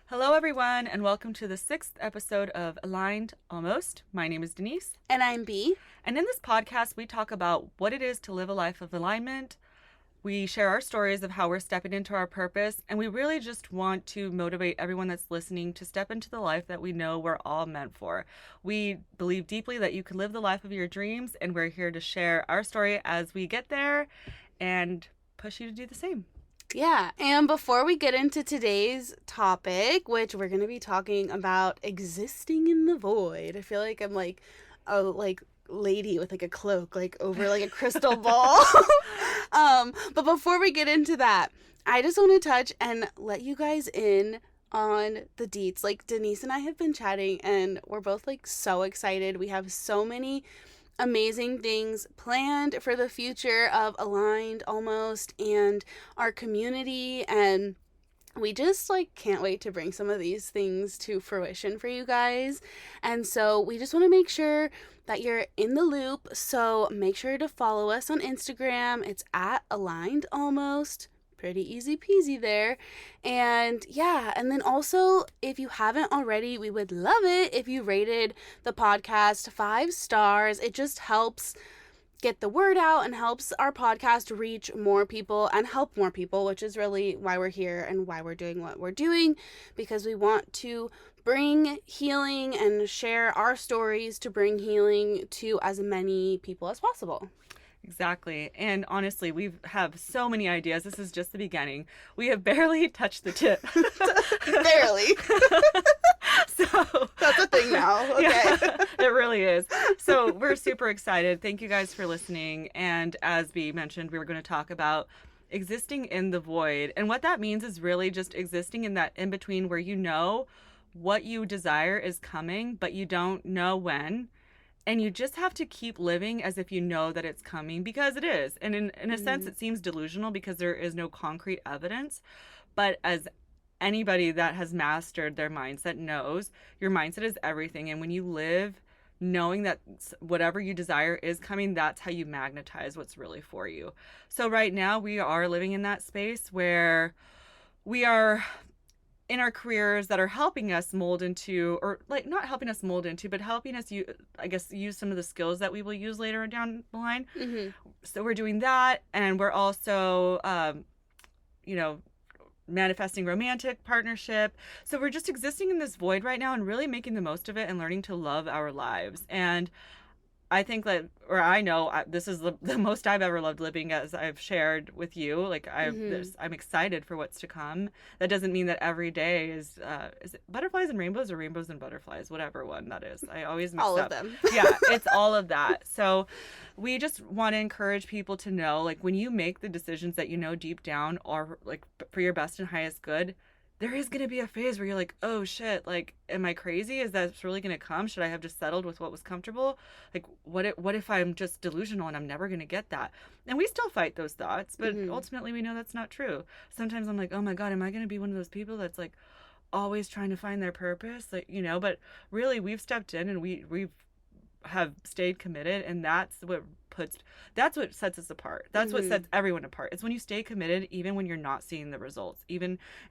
Hello, everyone, and welcome to the sixth episode of Aligned Almost. My name is Denise. And I'm B. And in this podcast, we talk about what it is to live a life of alignment. We share our stories of how we're stepping into our purpose, and we really just want to motivate everyone that's listening to step into the life that we know we're all meant for. We believe deeply that you can live the life of your dreams, and we're here to share our story as we get there and push you to do the same. Yeah, and before we get into today's topic, which we're going to be talking about existing in the void. I feel like I'm like a lady with like a cloak like over like a crystal ball. But before we get into that, I just want to touch and let you guys in on the deets. Like Denise and I have been chatting and we're both like so excited. We have so many amazing things planned for the future of Aligned Almost and our community, and we just like can't wait to bring some of these things to fruition for you guys. And so we just want to make sure that you're in the loop, so make sure to follow us on Instagram. It's at Aligned Almost. Pretty easy peasy there. And yeah, and then also, if you haven't already, we would love it if you rated the podcast 5 stars. It just helps get the word out and helps our podcast reach more people and help more people, which is really why we're here and why we're doing what we're doing, because we want to bring healing and share our stories to bring healing to as many people as possible. Exactly. And honestly, we have so many ideas. This is just the beginning. We have barely touched the tip. Barely. So that's a thing now. Okay. Yeah, it really is. So we're super excited. Thank you guys for listening. And as we mentioned, we were going to talk about existing in the void. And what that means is really just existing in that in between where you know what you desire is coming, but you don't know when. And you just have to keep living as if you know that it's coming, because it is. And in a sense, it seems delusional because there is no concrete evidence. But as anybody that has mastered their mindset knows, your mindset is everything. And when you live knowing that whatever you desire is coming, that's how you magnetize what's really for you. So right now we are living in that space where we are in our careers that are helping us mold into, or like not helping us mold into, but helping us, use some of the skills that we will use later down the line. Mm-hmm. So we're doing that. And we're also, manifesting romantic partnership. So we're just existing in this void right now and really making the most of it and learning to love our lives. And I think that, or I know this is the most I've ever loved living, as I've shared with you. Like I'm excited for what's to come. That doesn't mean that every day is it butterflies and rainbows or rainbows and butterflies, whatever one that is. I always mix all up. Of them. Yeah, it's all of that. So we just want to encourage people to know, like, when you make the decisions that you know deep down are like for your best and highest good, there is going to be a phase where you're like, oh shit, like, am I crazy? Is that really going to come? Should I have just settled with what was comfortable? Like, what if I'm just delusional and I'm never going to get that? And we still fight those thoughts, but ultimately we know that's not true. Sometimes I'm like, oh my God, am I going to be one of those people that's like always trying to find their purpose? Like, but really we've stepped in and we've have stayed committed, and that's what sets us apart. That's what sets everyone apart. It's when you stay committed even when you're not seeing the results,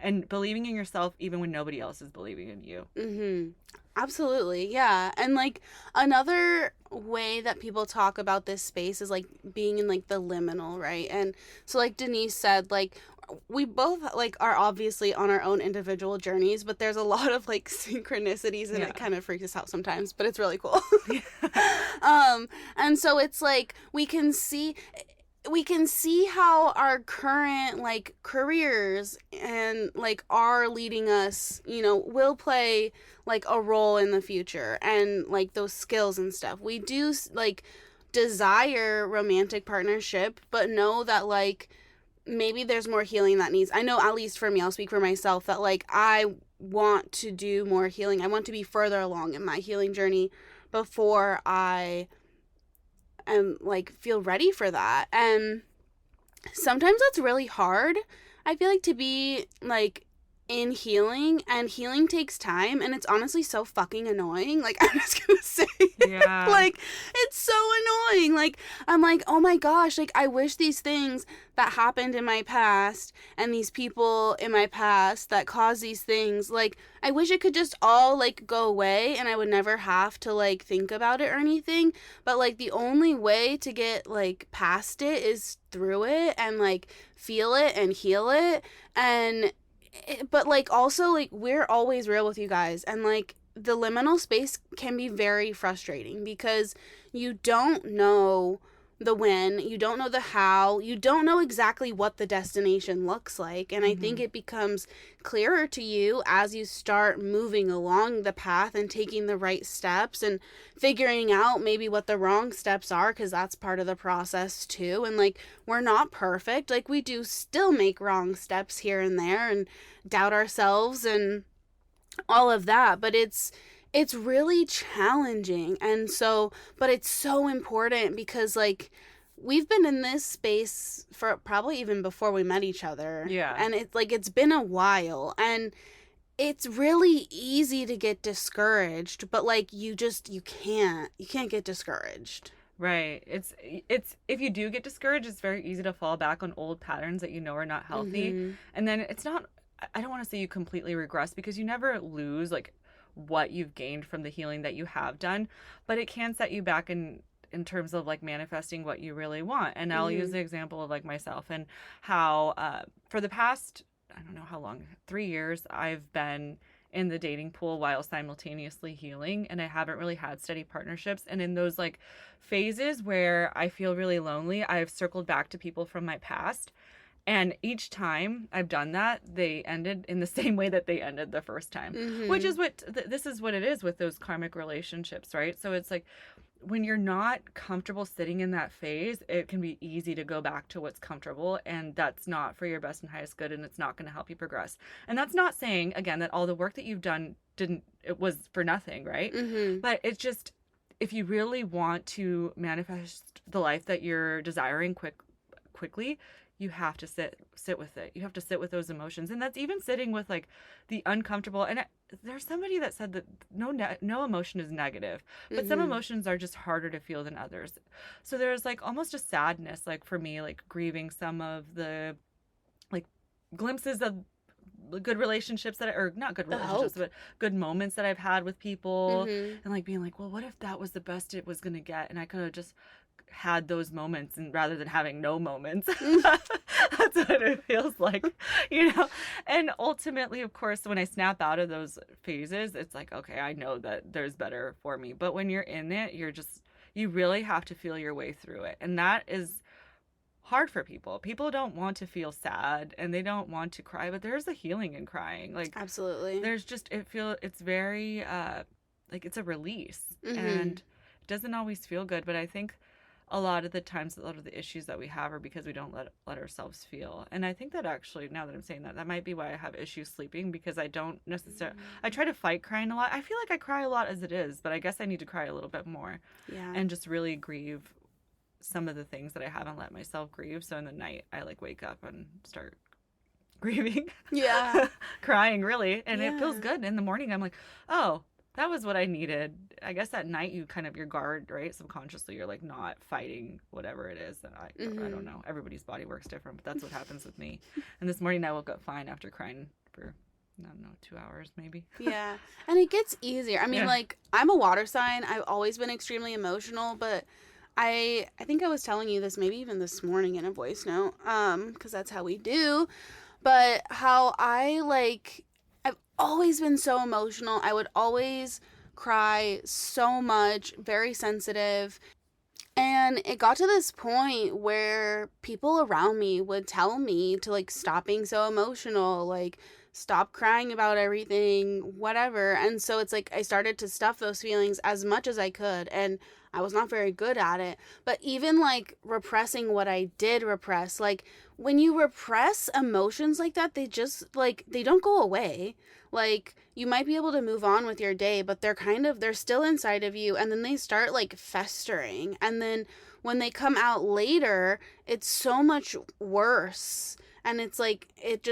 and believing in yourself even when nobody else is believing in you. Absolutely. Yeah. And like another way that people talk about this space is like being in like the liminal, right? And so like Denise said, like we both like are obviously on our own individual journeys, but there's a lot of like synchronicities, and it kind of freaks us out sometimes, but it's really cool. And so it's like we can see how our current like careers and like are leading us, will play like a role in the future, and like those skills and stuff. We do like desire romantic partnership, but know that like maybe there's more healing that needs. I know, at least for me, I'll speak for myself, that like I want to do more healing. I want to be further along in my healing journey before I am like feel ready for that. And sometimes that's really hard. I feel like to be like in healing, and healing takes time, and it's honestly so fucking annoying. Like, I'm just gonna say Yeah. like, it's so annoying. Like, I'm like, oh my gosh, like, I wish these things that happened in my past and these people in my past that caused these things, like, I wish it could just all, like, go away and I would never have to, like, think about it or anything. But, like, the only way to get, like, past it is through it and, like, feel it and heal it. And but like also like we're always real with you guys, and like the liminal space can be very frustrating because you don't know the when, you don't know the how, you don't know exactly what the destination looks like. And I think it becomes clearer to you as you start moving along the path and taking the right steps and figuring out maybe what the wrong steps are, because that's part of the process too. And like, we're not perfect, like we do still make wrong steps here and there and doubt ourselves and all of that, but it's really challenging. And so, but it's so important because like we've been in this space for probably even before we met each other. Yeah. And it's like it's been a while, and it's really easy to get discouraged, but like you can't get discouraged. Right. It's if you do get discouraged, it's very easy to fall back on old patterns that you know are not healthy. Mm-hmm. And then it's not, I don't want to say you completely regress, because you never lose like what you've gained from the healing that you have done, but it can set you back in terms of like manifesting what you really want. And I'll use the example of like myself and how for the past, I don't know how long, 3 years, I've been in the dating pool while simultaneously healing, and I haven't really had steady partnerships. And in those like phases where I feel really lonely, I've circled back to people from my past. And each time I've done that, they ended in the same way that they ended the first time, which is what this is what it is with those karmic relationships, right? So it's like when you're not comfortable sitting in that phase, it can be easy to go back to what's comfortable, and that's not for your best and highest good, and it's not going to help you progress. And that's not saying, again, that all the work that you've done it was for nothing, right? But it's just, if you really want to manifest the life that you're desiring quickly, you have to sit with it. You have to sit with those emotions, and that's even sitting with like the uncomfortable. And there's somebody that said that no emotion is negative, but some emotions are just harder to feel than others. So there's like almost a sadness, like for me, like grieving some of the like glimpses of good relationships that or not good relationships, but good moments that I've had with people, and like being like, well, what if that was the best it was gonna get, and I could have just had those moments, and rather than having no moments. That's what it feels like, you know. And ultimately, of course, when I snap out of those phases, it's like, okay, I know that there's better for me. But when you're in it, you really have to feel your way through it, and that is hard for people don't want to feel sad, and they don't want to cry, but there's a healing in crying. Like, Absolutely. there's just it's very like it's a release, and it doesn't always feel good, but I think a lot of the times, a lot of the issues that we have are because we don't let ourselves feel. And I think that actually, now that I'm saying that might be why I have issues sleeping, because I don't necessarily, I try to fight crying a lot. I feel like I cry a lot as it is, but I guess I need to cry a little bit more. Yeah. And just really grieve some of the things that I haven't let myself grieve. So in the night, I like wake up and start grieving. Yeah. Crying, really. And it feels good. In the morning, I'm like, oh, that was what I needed. I guess at night you kind of your guard, right? Subconsciously, you're like not fighting whatever it is. And I don't know. Everybody's body works different, but that's what happens with me. And this morning I woke up fine after crying for, I don't know, 2 hours maybe. Yeah. And it gets easier. I mean, like, I'm a water sign. I've always been extremely emotional, but I think I was telling you this maybe even this morning in a voice note, because that's how we do. But how I've always been so emotional. I would always cry so much, very sensitive. And it got to this point where people around me would tell me to like stop being so emotional, like stop crying about everything, whatever. And so it's like I started to stuff those feelings as much as I could, and I was not very good at it. But even like repressing what I did repress, like when you repress emotions like that, they just like they don't go away. Like, you might be able to move on with your day, but they're still inside of you, and then they start like festering, and then when they come out later, it's so much worse. And it's like it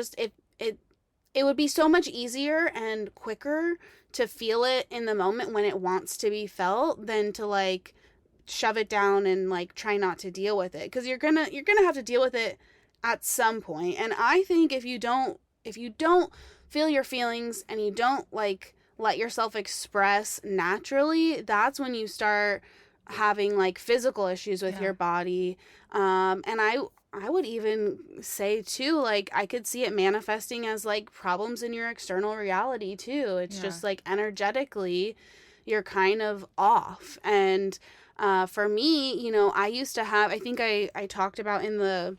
it would be so much easier and quicker to feel it in the moment when it wants to be felt than to like shove it down and like try not to deal with it, because you're gonna have to deal with it at some point. And I think if you don't feel your feelings and you don't like let yourself express naturally, that's when you start having like physical issues with your body. And I would even say too, like I could see it manifesting as like problems in your external reality too. It's just like energetically you're kind of off. And for me, you know, I used to have, I think I talked about in our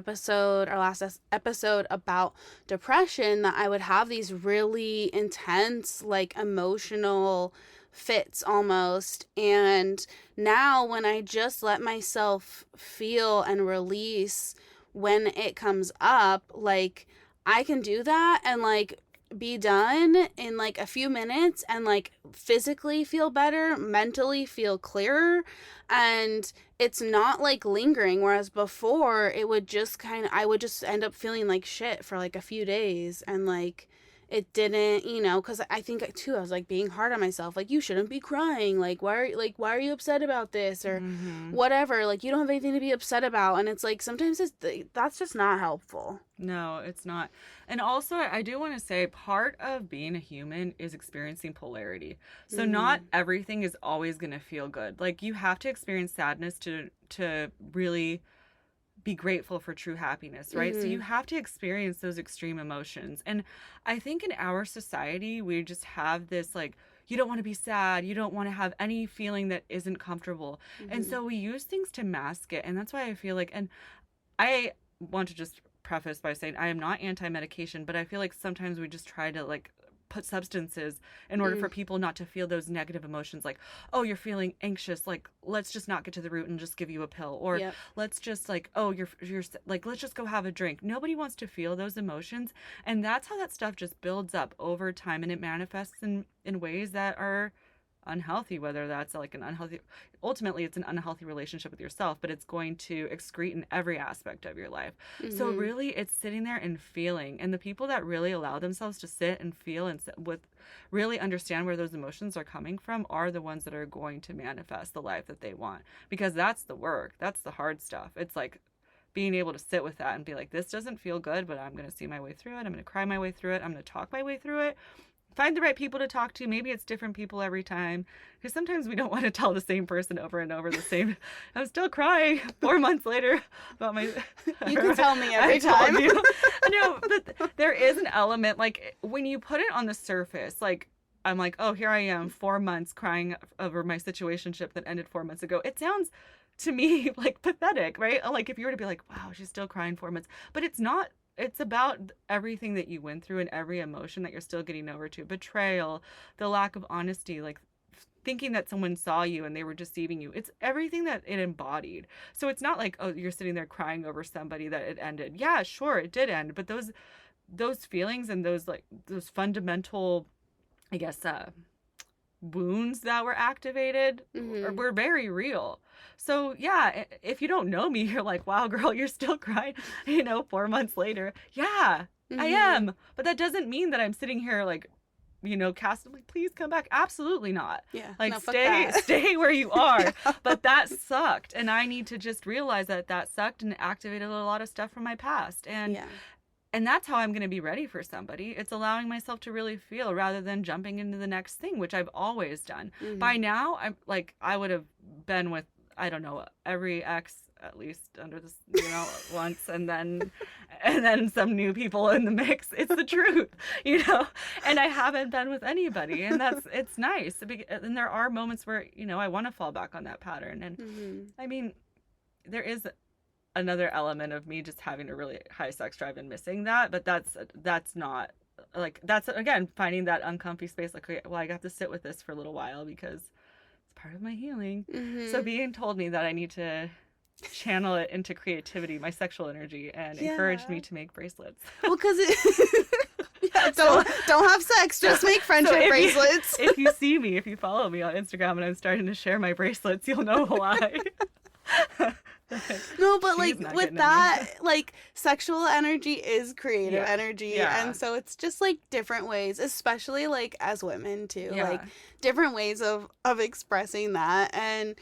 last episode about depression, that I would have these really intense, like emotional fits almost. And now when I just let myself feel and release when it comes up, like I can do that and like be done in like a few minutes and like physically feel better, mentally feel clearer, and it's not like lingering. Whereas before it would just I would just end up feeling like shit for like a few days, and like it didn't, you know, because I think too I was like being hard on myself, like you shouldn't be crying, like why are you upset about this, or whatever, like you don't have anything to be upset about. And it's like sometimes that's just not helpful. No, it's not. And also, I do want to say part of being a human is experiencing polarity. So not everything is always going to feel good. Like you have to experience sadness to really be grateful for true happiness, right? So you have to experience those extreme emotions. And I think in our society, we just have this like, you don't want to be sad. You don't want to have any feeling that isn't comfortable. And so we use things to mask it. And that's why I feel like, and I want to just preface by saying I am not anti-medication, but I feel like sometimes we just try to like put substances in order for people not to feel those negative emotions, like, oh, you're feeling anxious, like let's just not get to the root and just give you a pill, or let's just like, oh, you're like, let's just go have a drink. Nobody wants to feel those emotions, and that's how that stuff just builds up over time, and it manifests in ways that are unhealthy, whether that's like ultimately it's an unhealthy relationship with yourself, but it's going to excrete in every aspect of your life. So really it's sitting there and feeling, and the people that really allow themselves to sit and feel and really understand where those emotions are coming from are the ones that are going to manifest the life that they want, because that's the work, that's the hard stuff. It's like being able to sit with that and be like, this doesn't feel good, but I'm going to see my way through it. I'm going to cry my way through it. I'm going to talk my way through it. Find the right people to talk to. Maybe it's different people every time, because sometimes we don't want to tell the same person over and over the same. I'm still crying 4 months later about my. You can tell me every time. No, but there is an element, like when you put it on the surface, like I'm like, oh, here I am 4 months crying over my situationship that ended 4 months ago. It sounds to me like pathetic, right? Like if you were to be like, wow, she's still crying 4 months, but it's not. It's about everything that you went through and every emotion that you're still getting over to. Betrayal, the lack of honesty, like thinking that someone saw you and they were deceiving you. It's everything that it embodied. So it's not like, oh, you're sitting there crying over somebody that it ended. Yeah, sure, it did end. But those feelings and those fundamental, I guess, wounds that were activated were very real. So yeah, if you don't know me, you're like, wow, girl, you're still crying, 4 months later. Yeah, I am. But that doesn't mean that I'm sitting here like, casting like, please come back. Absolutely not. Yeah. Like no, stay where you are. But that sucked. And I need to just realize that sucked and activated a lot of stuff from my past. And that's how I'm going to be ready for somebody. It's allowing myself to really feel rather than jumping into the next thing, which I've always done. By now, I'm like, I would have been with, I don't know, every ex at least under this, once, and then some new people in the mix. It's the truth, and I haven't been with anybody, and it's nice. And there are moments where, I want to fall back on that pattern. And I mean, there is another element of me just having a really high sex drive and missing that, but that's not like, that's again finding that uncomfy space, like, okay, well, I got to sit with this for a little while because it's part of my healing. So being told me that I need to channel it into creativity, my sexual energy, and encouraged me to make bracelets. Well, because don't have sex, just make friendship bracelets. If you see me, if you follow me on Instagram and I'm starting to share my bracelets, you'll know why. No, but She's like not with getting at that, like sexual energy is creative Yeah. energy. Yeah. And so it's just like different ways, especially like as women too, like Yeah. different ways of expressing that. And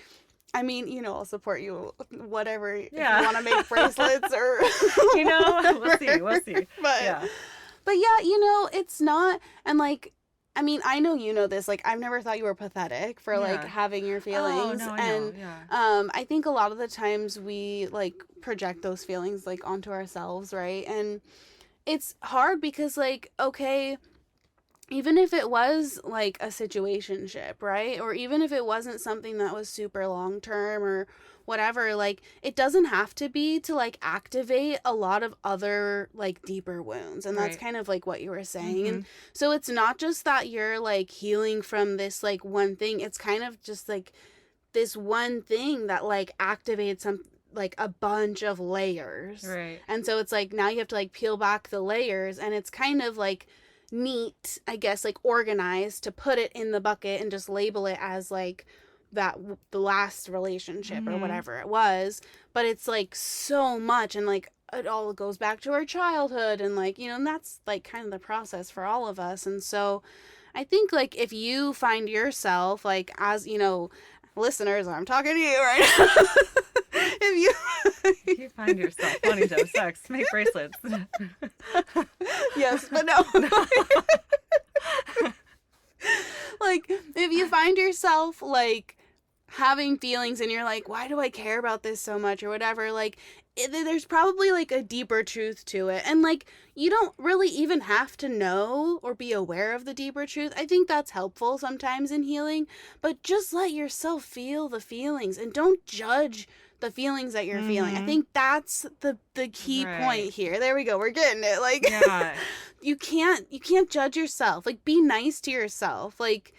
I mean, I'll support you, whatever, if you Yeah. want to make bracelets or We'll see. We'll whatever. see. But Yeah. but yeah, it's not, and like, I mean, I know you know this, like, I've never thought you were pathetic for like Yeah. having your Oh, feelings. no, I know. And Yeah. I think a lot of the times we like project those feelings like onto ourselves, right? And it's hard because, like, okay, even if it was like a situationship, right? Or even if it wasn't something that was super long term or whatever, like it doesn't have to be to like activate a lot of other like deeper wounds. And that's Right. kind of like what you were saying. Mm-hmm. And so it's not just that you're like healing from this like one thing, it's kind of just like this one thing that like activates some like a bunch of layers. Right. And so it's like now you have to like peel back the layers, and it's kind of like neat, I guess, like organized to put it in the bucket and just label it as like that the last relationship or Mm-hmm. whatever it was. But it's like so much, and like it all goes back to our childhood, and like, and that's like kind of the process for all of us. And so I think like if you find yourself like, as listeners, I'm talking to you right now. If you If you find yourself wanting to have sex, make bracelets. yes, but no. Like if you find yourself like having feelings and you're like, why do I care about this so much or whatever, like there's probably like a deeper truth to it. And like you don't really even have to know or be aware of the deeper truth. I think that's helpful sometimes in healing, but just let yourself feel the feelings and don't judge the feelings that you're feeling. I Mm-hmm. think that's the key Right. point here. There we go. We're getting it. Like Yeah. you can't judge yourself. Like be nice to yourself. Like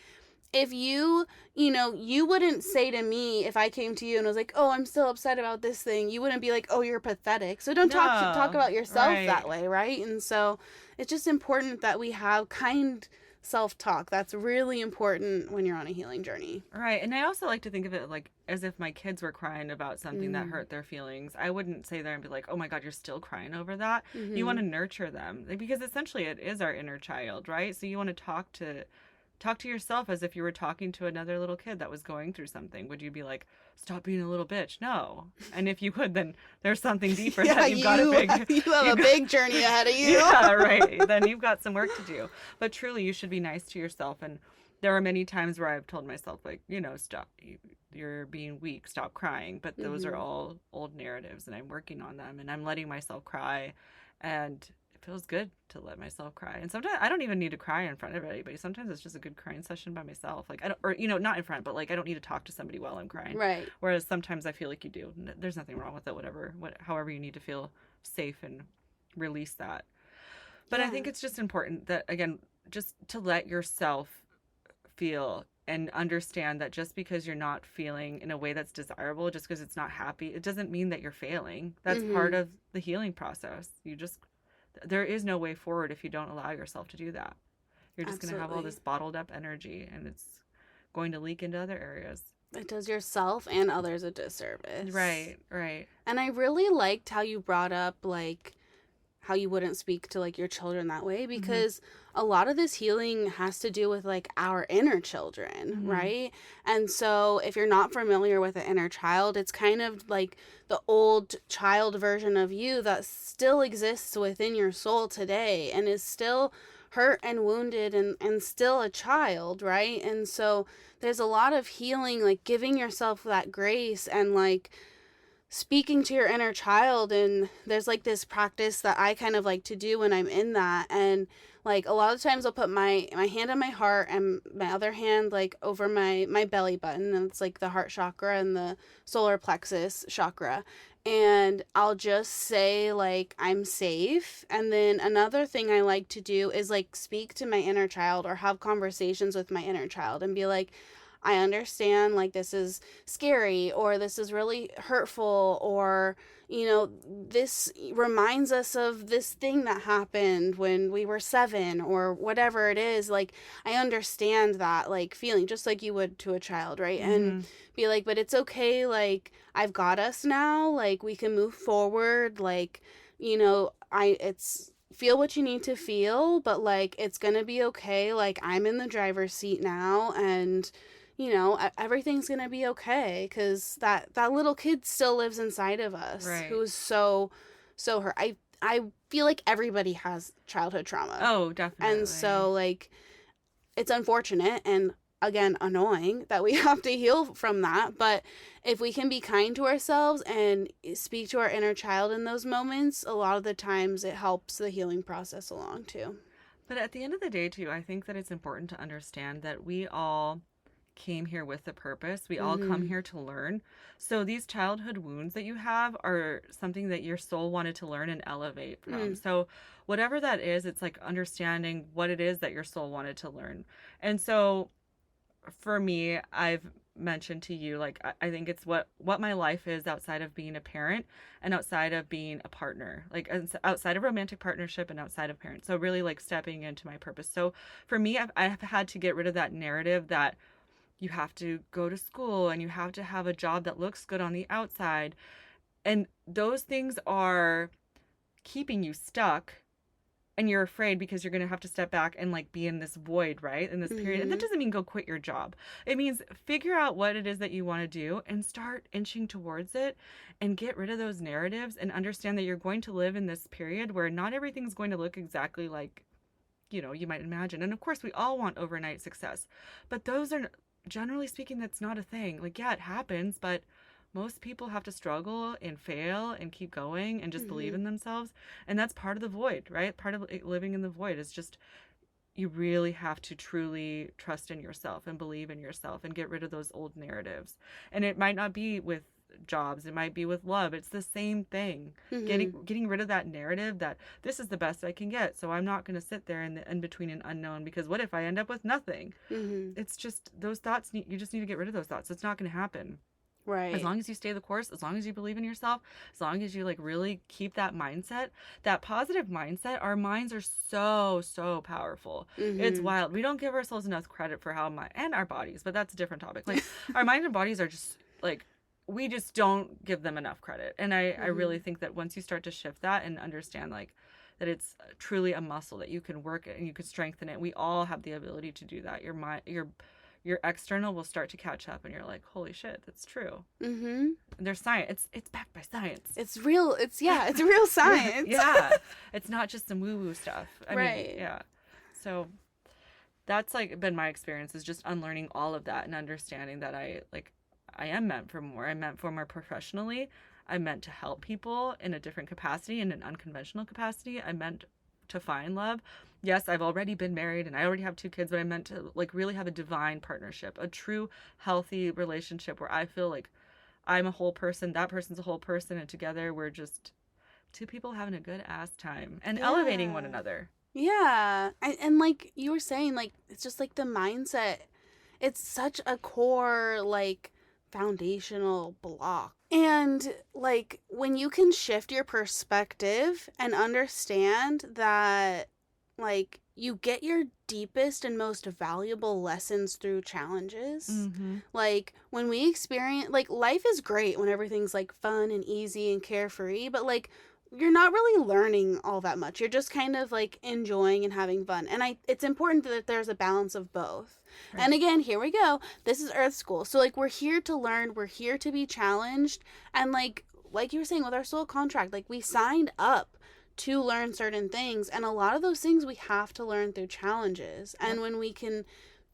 if you wouldn't say to me, if I came to you and was like, oh, I'm still upset about this thing, you wouldn't be like, oh, you're pathetic. So don't talk No. about yourself Right. that way, right? And so it's just important that we have kind self-talk. That's really important when you're on a healing journey. Right. And I also like to think of it like as if my kids were crying about something that Mm. hurt their feelings. I wouldn't say there and be like, oh my God, you're still crying over that. Mm-hmm. You want to nurture them because essentially it is our inner child, right? So you want to talk to yourself as if you were talking to another little kid that was going through something. Would you be like, stop being a little bitch? No. And if you would, then there's something deeper that you've got a big you have a big journey ahead of you. Yeah, right. Then you've got some work to do. But truly, you should be nice to yourself. And there are many times where I've told myself, like, stop. You're being weak. Stop crying. But those are all old narratives, and I'm working on them. And I'm letting myself cry. And it feels good to let myself cry. And sometimes I don't even need to cry in front of anybody. Sometimes it's just a good crying session by myself. Like, I don't, or, not in front, but like, I don't need to talk to somebody while I'm crying. Right. Whereas sometimes I feel like you do. There's nothing wrong with it, however you need to feel safe and release that. But I think it's just important that, again, just to let yourself feel and understand that just because you're not feeling in a way that's desirable, just because it's not happy, it doesn't mean that you're failing. That's part of the healing process. There is no way forward if you don't allow yourself to do that. You're just going to have all this bottled up energy, and it's going to leak into other areas. It does yourself and others a disservice. Right, right. And I really liked how you brought up, like, how you wouldn't speak to, like, your children that way, because a lot of this healing has to do with, like, our inner children, right? And so if you're not familiar with an inner child, it's kind of like the old child version of you that still exists within your soul today and is still hurt and wounded and still a child, right? And so there's a lot of healing, like giving yourself that grace and like speaking to your inner child. And there's like this practice that I kind of like to do when I'm in that. And like a lot of times I'll put my hand on my heart and my other hand like over my belly button, and it's like the heart chakra and the solar plexus chakra. And I'll just say like I'm safe. And then another thing I like to do is like speak to my inner child or have conversations with my inner child and be like, I understand, like, this is scary, or this is really hurtful, or, this reminds us of this thing that happened when we were 7 or whatever it is. Like, I understand that, like, feeling just like you would to a child, right? And Mm-hmm. be like, but it's okay. Like, I've got us now. Like, we can move forward. Like, it's feel what you need to feel, but like, it's gonna be okay. Like, I'm in the driver's seat now, and everything's gonna be okay, because that little kid still lives inside of us, Right. who's so hurt. I feel like everybody has childhood trauma, Oh, and definitely. so, like, it's unfortunate and, again, annoying that we have to heal from that. But if we can be kind to ourselves and speak to our inner child in those moments, a lot of the times it helps the healing process along too. But at the end of the day, too, I think that it's important to understand that we all came here with a purpose. We all come Mm-hmm. here to learn. So these childhood wounds that you have are something that your soul wanted to learn and elevate from. Mm. So whatever that is, it's like understanding what it is that your soul wanted to learn. And so for me, I've mentioned to you, like, I think it's what my life is outside of being a parent and outside of being a partner, like outside of romantic partnership and outside of parents. So really, like, stepping into my purpose. So for me, I've had to get rid of that narrative that you have to go to school and you have to have a job that looks good on the outside, and those things are keeping you stuck, and you're afraid because you're going to have to step back and, like, be in this void, right, in this period. And that Mm-hmm. doesn't mean go quit your job. It means figure out what it is that you want to do and start inching towards it, and get rid of those narratives and understand that you're going to live in this period where not everything's going to look exactly like you might imagine. And of course we all want overnight success, but those are, generally speaking, that's not a thing. Like, yeah, it happens, but most people have to struggle and fail and keep going and just believe Mm-hmm. in themselves. And that's part of the void, right? Part of living in the void is just, you really have to truly trust in yourself and believe in yourself and get rid of those old narratives. And it might not be with jobs, it might be with love. It's the same thing. Mm-hmm. Getting rid of that narrative that this is the best I can get, so I'm not going to sit there in between an unknown, because what if I end up with nothing? Mm-hmm. It's just those thoughts, you just need to get rid of those thoughts. It's not going to happen. As Right. long as you stay the course, as long as you believe in yourself, as long as you, like, really keep that mindset, that positive mindset. Our minds are so powerful. It's Mm-hmm. wild. We don't give ourselves enough credit for how and our bodies, but that's a different topic. Like, our mind and bodies are just, like, we just don't give them enough credit. And I Mm-hmm. really think that once you start to shift that and understand, like, that it's truly a muscle that you can work it and you can strengthen it. We all have the ability to do that. Your mind, your external will start to catch up, and you're like, holy shit, that's true. Mm-hmm. And there's science. It's backed by science. It's real. It's real Yeah, science. yeah. It's not just some woo woo stuff. I mean, Right. yeah. So that's, like, been my experience, is just unlearning all of that and understanding that I am meant for more. I'm meant for more professionally. I'm meant to help people in a different capacity, in an unconventional capacity. I'm meant to find love. Yes, I've already been married and I already have 2 kids, but I'm meant to, like, really have a divine partnership, a true healthy relationship where I feel like I'm a whole person, that person's a whole person, and together we're just two people having a good ass time and elevating one Yeah. another. Yeah. And like you were saying, like, it's just like the mindset. It's such a core, like, foundational block. And like, when you can shift your perspective and understand that, like, you get your deepest and most valuable lessons through challenges. Mm-hmm. Like, when we experience, like, life is great when everything's like fun and easy and carefree, but like, you're not really learning all that much. You're just kind of like enjoying and having fun. And it's important that there's a balance of both. And Right. again, here we go. This is Earth School. So like, we're here to learn, we're here to be challenged, and like you were saying with our soul contract, like, we signed up to learn certain things, and a lot of those things we have to learn through challenges. Yep. And when we can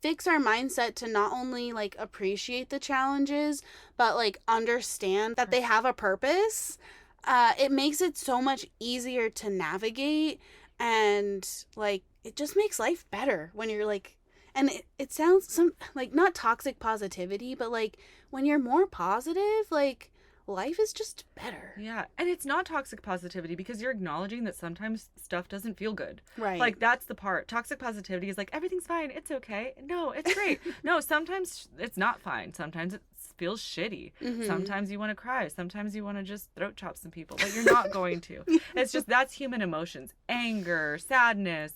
fix our mindset to not only like appreciate the challenges, but like understand that they have a purpose, it makes it so much easier to navigate. And like, it just makes life better when you're like, and it sounds some like, not toxic positivity, but like, when you're more positive, like, life is just better. Yeah. And it's not toxic positivity because you're acknowledging that sometimes stuff doesn't feel good. Right. Like, that's the part. Toxic positivity is like, everything's fine. It's okay. No, it's great. No, sometimes it's not fine. Sometimes it feels shitty. Mm-hmm. Sometimes you want to cry. Sometimes you want to just throat chop some people, but you're not going to. It's just, that's human emotions. Anger, sadness,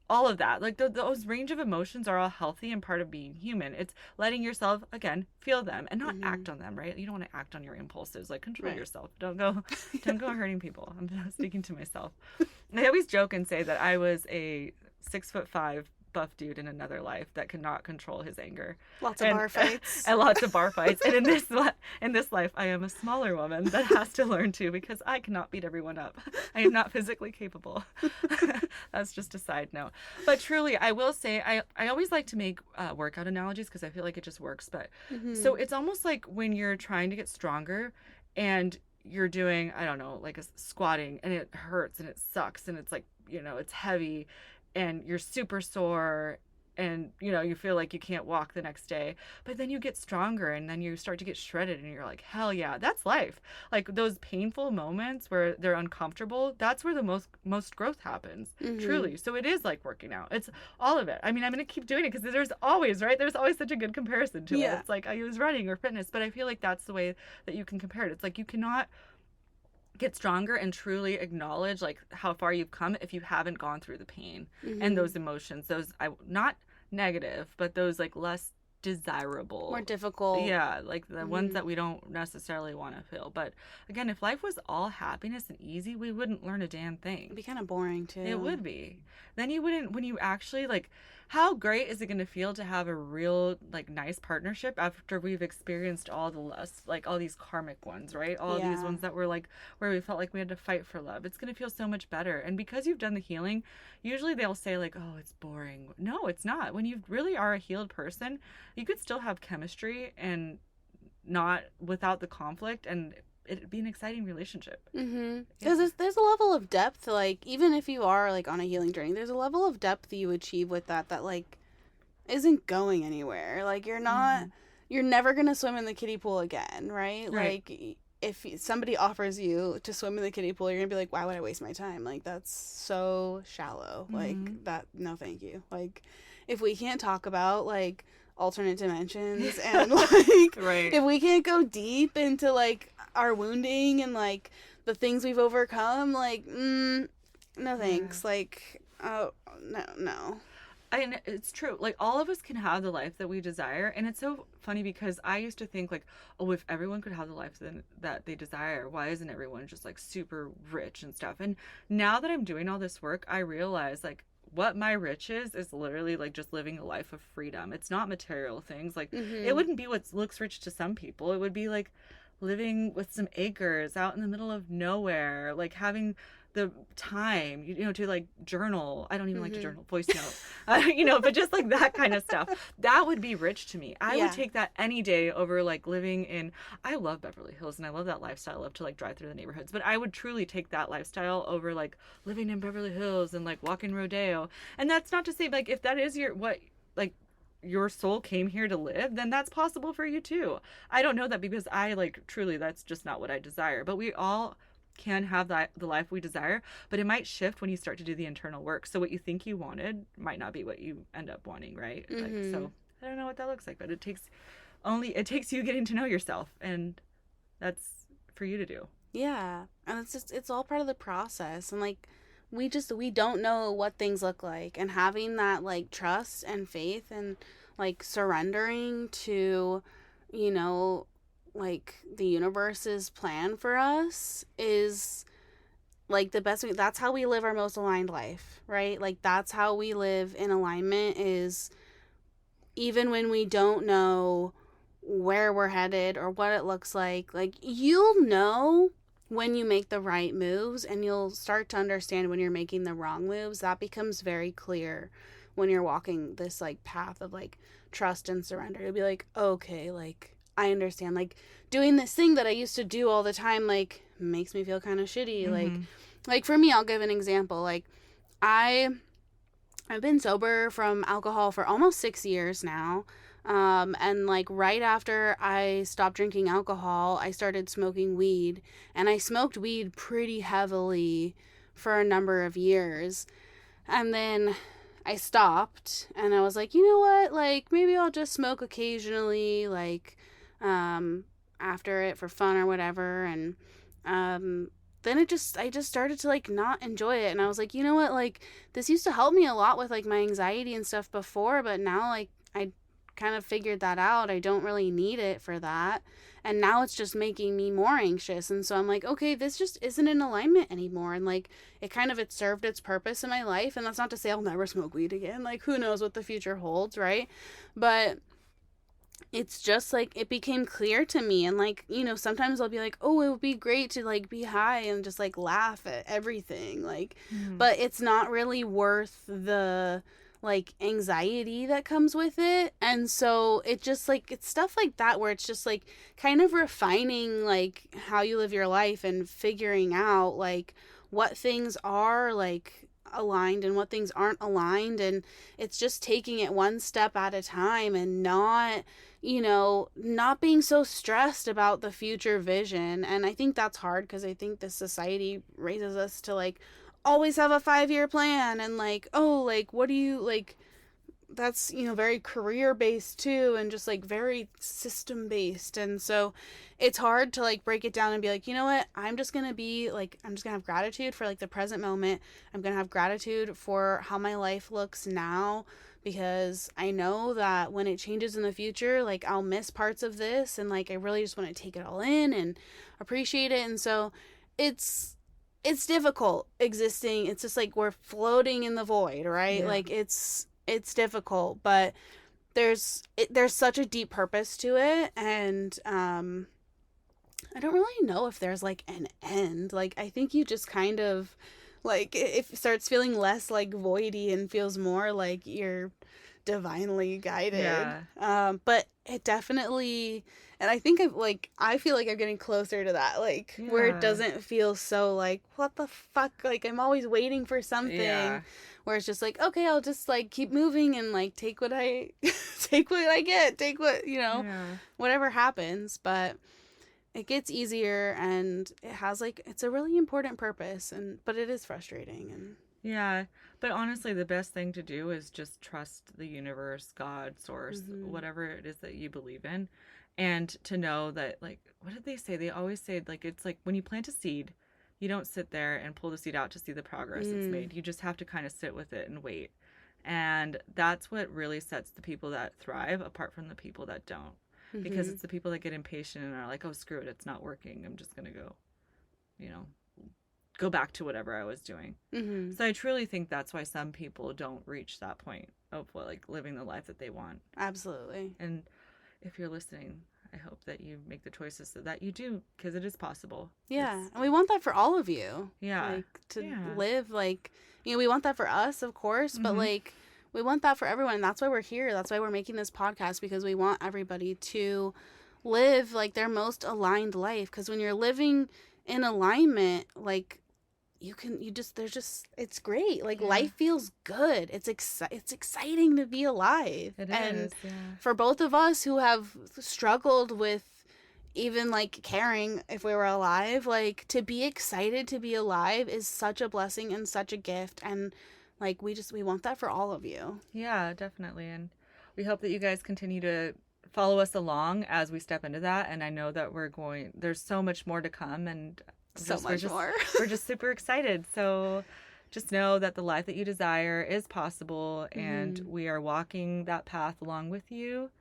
all of that. Like, those range of emotions are all healthy and part of being human. It's letting yourself, again, feel them and not act on them, right? You don't want to act on your impulses. Like, control yourself. Don't go hurting people. I'm speaking to myself. I always joke and say that I was a 6'5" buff dude in another life that could not control his anger. Lots of bar fights. And lots of bar fights. And in this life, I am a smaller woman that has to learn to, because I cannot beat everyone up. I am not physically capable. That's just a side note. But truly, I will say, I always like to make workout analogies because I feel like it just works. But so it's almost like when you're trying to get stronger and you're doing, I don't know, like a squatting, and it hurts and it sucks and it's like, it's heavy and you're super sore and, you feel like you can't walk the next day. But then you get stronger and then you start to get shredded and you're like, hell yeah, that's life. Like, those painful moments where they're uncomfortable, that's where the most growth happens, truly. So it is like working out. It's all of it. I mean, I'm going to keep doing it because there's always such a good comparison to it. It's like I was running or fitness, but I feel like that's the way that you can compare it. It's like you cannot get stronger and truly acknowledge like how far you've come if you haven't gone through the pain and those emotions, those not negative, but those like less desirable, more difficult, like the ones that we don't necessarily want to feel. But again, if life was all happiness and easy, we wouldn't learn a damn thing. It'd be kind of boring too. It would be. Then you wouldn't, when you actually like, how great is it going to feel to have a real like nice partnership after we've experienced all the lust, like all these karmic ones, right? All these ones that were like where we felt like we had to fight for love. It's going to feel so much better. And because you've done the healing, usually they'll say like, oh, it's boring. No, it's not. When you really are a healed person, you could still have chemistry and not without the conflict, and it'd be an exciting relationship. Because there's a level of depth, like, even if you are, like, on a healing journey, there's a level of depth you achieve with that, like, isn't going anywhere. Like, you're not, you're never gonna swim in the kiddie pool again, right? Like, if somebody offers you to swim in the kiddie pool, you're gonna be like, why would I waste my time? Like, that's so shallow. Like, that, no thank you. Like, if we can't talk about, like, alternate dimensions and, like, if we can't go deep into, like, our wounding and like the things we've overcome, like no thanks. Like, oh no. And it's true, like all of us can have the life that we desire. And it's so funny because I used to think like, oh, if everyone could have the life that they desire, why isn't everyone just like super rich and stuff? And now that I'm doing all this work, I realize like what my rich is literally like just living a life of freedom. It's not material things. Like it wouldn't be what looks rich to some people. It would be like living with some acres out in the middle of nowhere, like having the time, to like journal. I don't even like to journal, voice note, but just like that kind of stuff. That would be rich to me. I would take that any day over like living in, I love Beverly Hills and I love that lifestyle. I love to like drive through the neighborhoods, but I would truly take that lifestyle over like living in Beverly Hills and like walking Rodeo. And that's not to say like, if that is your soul came here to live, then that's possible for you too. I don't know that because I like truly that's just not what I desire. But we all can have the life we desire, but it might shift when you start to do the internal work. So what you think you wanted might not be what you end up wanting, right? Like, so I don't know what that looks like, but it takes you getting to know yourself, and that's for you to do. Yeah. And it's all part of the process. And like we don't know what things look like, and having that like trust and faith and like surrendering to, like the universe's plan for us is like the best way. That's how we live our most aligned life, right? Like that's how we live in alignment, is even when we don't know where we're headed or what it looks like you'll know when you make the right moves, and you'll start to understand when you're making the wrong moves. That becomes very clear when you're walking this like path of like trust and surrender. You'll be like, okay, like I understand, like doing this thing that I used to do all the time like makes me feel kind of shitty. Like for me, I'll give an example. Like I've been sober from alcohol for almost 6 years now. And like right after I stopped drinking alcohol, I started smoking weed, and I smoked weed pretty heavily for a number of years. And then I stopped, and I was like, you know what? Like, maybe I'll just smoke occasionally, like, after it for fun or whatever. And, then I just started to like not enjoy it. And I was like, you know what? Like, this used to help me a lot with like my anxiety and stuff before, but now, like, I kind of figured that out. I don't really need it for that. And now it's just making me more anxious. And so I'm like, okay, this just isn't in alignment anymore. And like, it served its purpose in my life. And that's not to say I'll never smoke weed again. Like, who knows what the future holds, right? But it's just like, it became clear to me. And like, you know, sometimes I'll be like, oh, it would be great to like be high and just like laugh at everything. Like, but it's not really worth the like anxiety that comes with it. And so it just like, it's stuff like that where it's just like kind of refining like how you live your life and figuring out like what things are like aligned and what things aren't aligned. And it's just taking it one step at a time and not, you know, not being so stressed about the future vision. And I think that's hard because I think this society raises us to like always have a 5-year plan, and like, oh, like, what do you like, that's, you know, very career based too, and just like very system based. And so it's hard to like break it down and be like, you know what, I'm just gonna have gratitude for like the present moment. I'm gonna have gratitude for how my life looks now, because I know that when it changes in the future, like I'll miss parts of this, and like I really just want to take it all in and appreciate it. And so it's difficult existing. It's just like we're floating in the void, right? Yeah. Like it's difficult, but there's such a deep purpose to it. And I don't really know if there's like an end. Like, I think you just kind of like, it starts feeling less like voidy and feels more like you're divinely guided. Yeah. But it definitely, and I think I feel like I'm getting closer to that, like, yeah, where it doesn't feel so like, what the fuck, like I'm always waiting for something. Yeah. Where it's just like, okay, I'll just like keep moving and like take what I take what I get, take what, you know, yeah, whatever happens. But it gets easier, and it has like, it's a really important purpose, and but it is frustrating. And yeah, but honestly, the best thing to do is just trust the universe, God, source, whatever it is that you believe in. And to know that, like, what did they say? They always say, like, it's like when you plant a seed, you don't sit there and pull the seed out to see the progress it's made. You just have to kind of sit with it and wait. And that's what really sets the people that thrive apart from the people that don't. Because it's the people that get impatient and are like, oh, screw it, it's not working. I'm just going to go, you know, go back to whatever I was doing. So I truly think that's why some people don't reach that point of like living the life that they want. Absolutely. And if you're listening, I hope that you make the choices so that you do, because it is possible. Yeah. And we want that for all of you. Yeah. Like to live like, you know, we want that for us, of course, but like we want that for everyone. And that's why we're here. That's why we're making this podcast, because we want everybody to live like their most aligned life. Because when you're living in alignment, like, it's great. Like, life feels good. It's exciting to be alive. It is, yeah. For both of us who have struggled with even like caring if we were alive, like, to be excited to be alive is such a blessing and such a gift. And like, we want that for all of you. Yeah, definitely. And we hope that you guys continue to follow us along as we step into that. And I know that there's so much more to come, and we're just super excited. So just know that the life that you desire is possible, and we are walking that path along with you.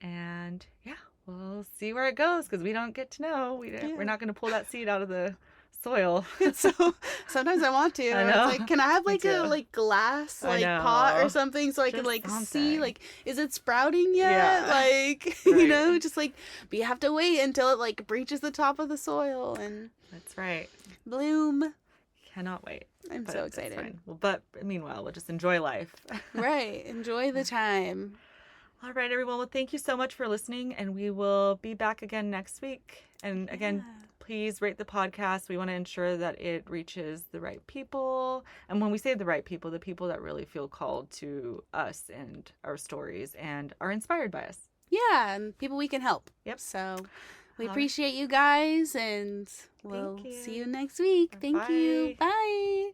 And yeah, we'll see where it goes, because we don't get to know. We're not going to pull that seed out of the soil. So sometimes I want to. I know. It's like, can I have like a like glass like pot or something so I can like see like, is it sprouting yet? Yeah. Like right. You know, just like, but you have to wait until it like breaches the top of the soil and that's right. Bloom. Cannot wait. I'm so excited. Well, but meanwhile, we'll just enjoy life. Right. Enjoy the time. All right, everyone. Well, thank you so much for listening, and we will be back again next week. And again, please rate the podcast. We want to ensure that it reaches the right people. And when we say the right people, the people that really feel called to us and our stories and are inspired by us. Yeah, and people we can help. Yep. So we appreciate you guys, and we'll see you next week. Thank you. Bye.